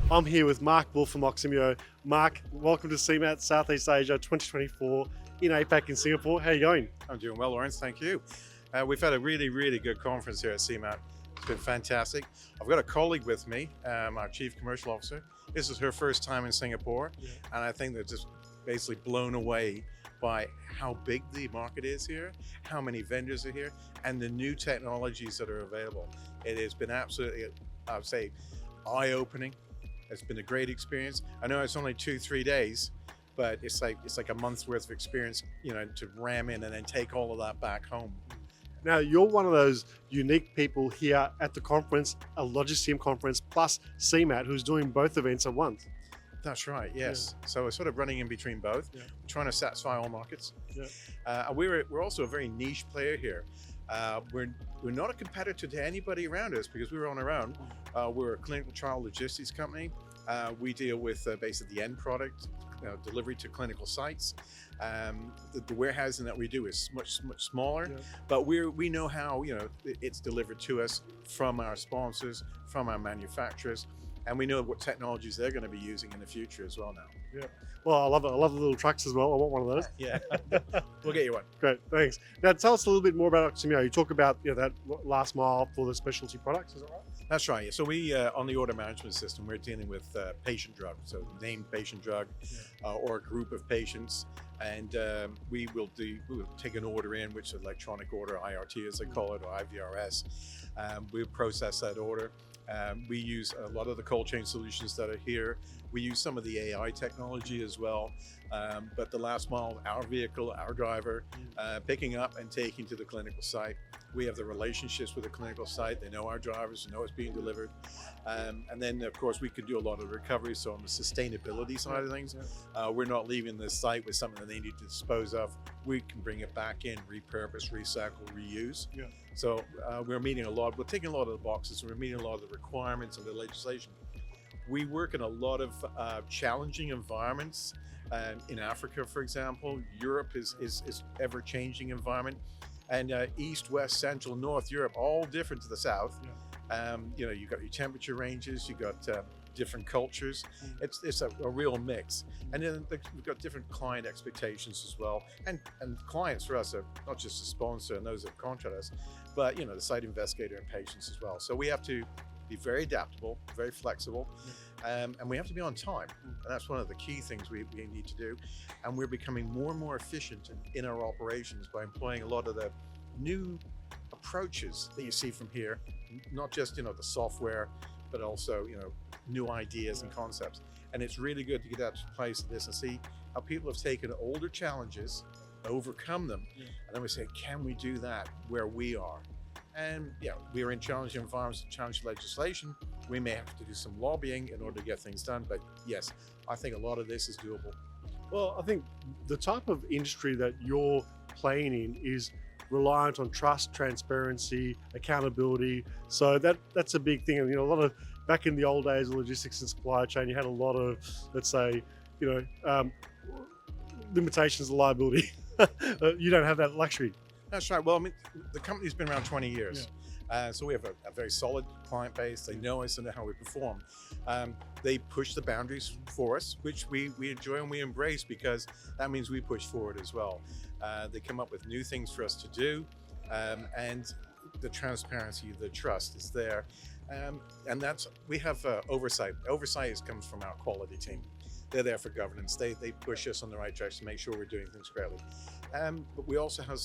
I'm here with Mark Woolf from Oximo. Mark, welcome to CeMAT Southeast Asia 2024 in APAC in Singapore. How are you going? I'm doing well, Lawrence, thank you. We've had a really good conference here at CeMAT. It's been fantastic. I've got a colleague with me, our Chief Commercial Officer. This is her first time in Singapore, and I think they're just basically blown away by how big the market is here, how many vendors are here, and the new technologies that are available. It has been absolutely, I would say, eye-opening. It's been a great experience. I know it's only 2-3 days, but it's like a month's worth of experience, to ram in and then take all of that back home. Now, you're one of those unique people here at the conference, a LogiSM conference plus CeMAT, who's doing both events at once. That's right, yes. Yeah. So we're sort of running in between both, trying to satisfy all markets. We're also a very niche player here. We're not a competitor to anybody around us because we're on our own. We're a clinical trial logistics company. We deal with basically the end product, delivery to clinical sites. The warehousing that we do is much smaller, but we know how it's delivered to us from our sponsors, from our manufacturers, and we know what technologies they're going to be using in the future as well now. Yeah. Well, I love it. I love the little trucks as well. I want one of those. Yeah. We'll get you one. Great, thanks. Now, tell us a little bit more about Oximo. You talk about that last mile for the specialty products, is that right? That's right. So we, on the order management system, we're dealing with patient drug, so named patient drug, or a group of patients, and we will take an order in, which is electronic order, IRT as they call it, or IVRS. We'll process that order. We use a lot of the cold chain solutions that are here. We use some of the AI technology as well, but the last mile, our vehicle, our driver, picking up and taking to the clinical site. We have the relationships with the clinical site. They know our drivers, they know it's being delivered. And then, of course, we could do a lot of recovery. So on the sustainability side of things, we're not leaving the site with something that they need to dispose of. We can bring it back in, repurpose, recycle, reuse. So we're taking a lot of the boxes. We're meeting a lot of the requirements of the legislation. We work in a lot of challenging environments. In Africa, for example, Europe is ever-changing environment. And East, West, Central, North Europe, all different to the South. You've got your temperature ranges, you've got different cultures. It's a real mix. And then we've got different client expectations as well. And clients for us are not just a sponsor and those that contract us, but the site investigator and patients as well. So we have to be very adaptable, very flexible, and we have to be on time. And that's one of the key things we need to do. And we're becoming more and more efficient in our operations by employing a lot of the new approaches that you see from here, not just the software, but also new ideas and concepts. And it's really good to get out to place of this and see how people have taken older challenges, overcome them, and then we say, can we do that where we are? And we are in challenging environments, challenging legislation. We may have to do some lobbying in order to get things done, but yes, I think a lot of this is doable. Well, I think the type of industry that you're playing in is reliant on trust, transparency, accountability. So that's a big thing. And a lot of back in the old days of logistics and supply chain, you had a lot of, let's say, limitations of liability. You don't have that luxury. That's right. Well, I mean, the company's been around 20 years. So we have a very solid client base. They know us and know how we perform. They push the boundaries for us, which we enjoy and we embrace because that means we push forward as well. They come up with new things for us to do, and the transparency, the trust is there. And we have oversight. Oversight comes from our quality team. They're there for governance. They push us in the right direction to make sure we're doing things correctly. But we also have,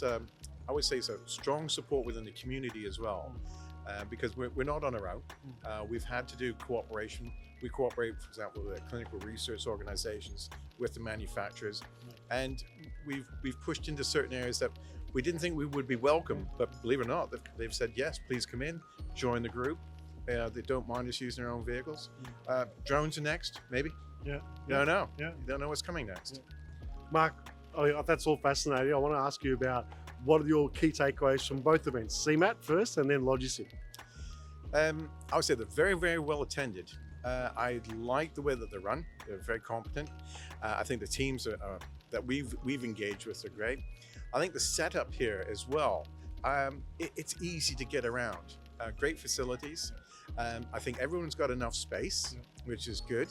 I would say, it's a strong support within the community as well, because we're not on our own. We've had to do cooperation. We cooperate, for example, with clinical research organizations, with the manufacturers, and we've pushed into certain areas that we didn't think we would be welcome, but believe it or not, they've said, yes, please come in, join the group. They don't mind us using their own vehicles. Drones are next, maybe. You don't know. You don't know what's coming next. Mark, that's all fascinating. I want to ask you about what are your key takeaways from both events, CeMAT first and then LogiSM? I would say they're very, very well attended. I like the way that they run. They're very competent. I think the teams that we've engaged with are great. I think the setup here as well, it's easy to get around. great facilities. I think everyone's got enough space, which is good.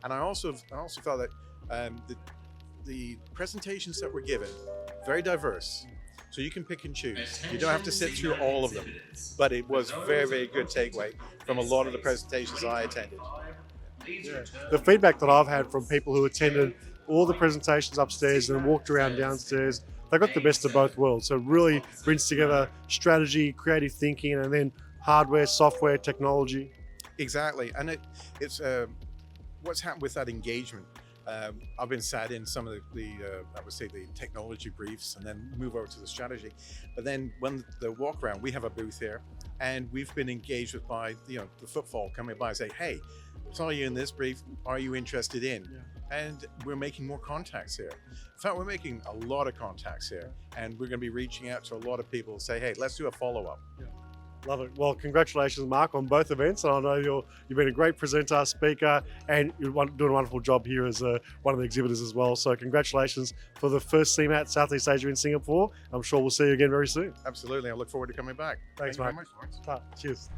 And I also felt that the presentations that were given, very diverse. So you can pick and choose. You don't have to sit through all of them. But it was very, very good takeaway from a lot of the presentations I attended. Yeah. The feedback that I've had from people who attended all the presentations upstairs and walked around downstairs, they got the best of both worlds. So it really brings together strategy, creative thinking, and then hardware, software, technology. Exactly. And it's what's happened with that engagement. I've been sat in some of the I would say the technology briefs and then move over to the strategy. But then when the walk around, we have a booth here and we've been engaged with by the footfall coming by and say, hey, saw you in this brief, are you interested in? Yeah. And we're making more contacts here. In fact, we're making a lot of contacts here and we're going to be reaching out to a lot of people and say, hey, let's do a follow-up. Yeah. Love it. Well, congratulations, Mark, on both events. And I know you've been a great presenter, speaker, and you're doing a wonderful job here as one of the exhibitors as well. So congratulations for the first CeMAT Southeast Asia in Singapore. I'm sure we'll see you again very soon. Absolutely. I look forward to coming back. Thanks, Thank you Mark. very much, Lawrence. Cheers.